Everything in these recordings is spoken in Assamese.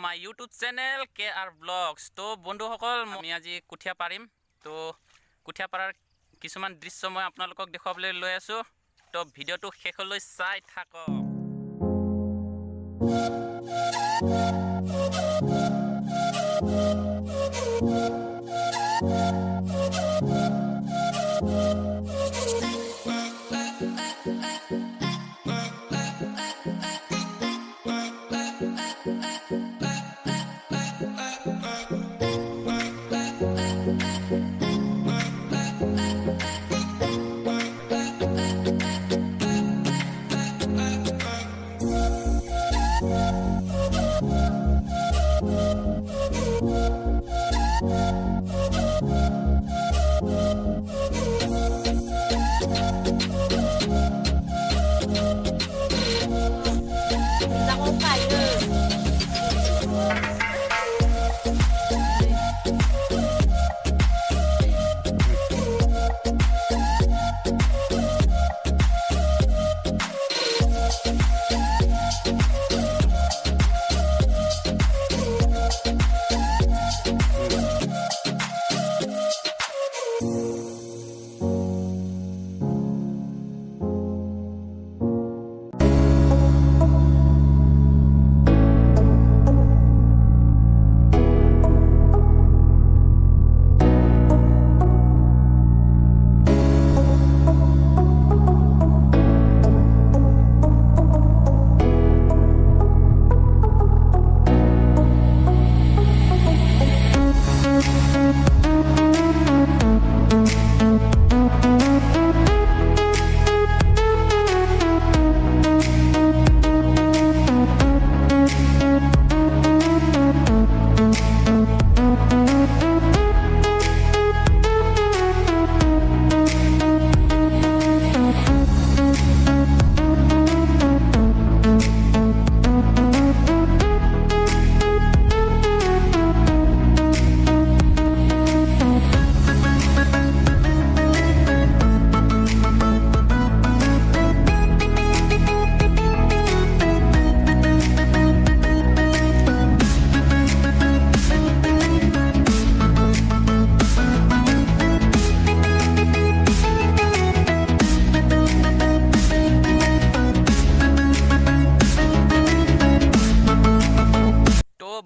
My YouTube channel KR blogs. তো বন্ধুসকল, আমি আজি কুঠিয়া পাৰিম। তো কুঠিয়া পাৰাৰ কিছুমান দৃশ্য মই আপোনালোকক দেখুৱাবলৈ লৈ আছোঁ। তো ভিডিঅ'টো শেষলৈ চাই থাকক।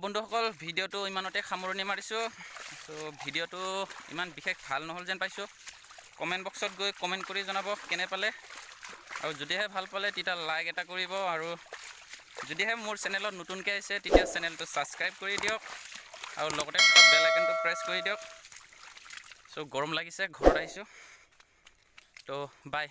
বন্ধুসকল, ভিডিঅ'টো ইমানতে সামৰণি মাৰিছোঁ। তো ভিডিঅ'টো ইমান বিশেষ ভাল নহ'ল যেন পাইছোঁ। কমেণ্ট বক্সত গৈ কমেণ্ট কৰি জনাব কেনে পালে, আৰু যদিহে ভাল পালে তেতিয়া লাইক এটা কৰিব, আৰু যদিহে মোৰ চেনেলত নতুনকৈ আহিছে তেতিয়া চেনেলটো ছাবস্ক্ৰাইব কৰি দিয়ক, আৰু লগতে বেল আইকনটো প্ৰেছ কৰি দিয়ক। চ' গৰম লাগিছে, ঘৰত আহিছোঁ। তো বাই।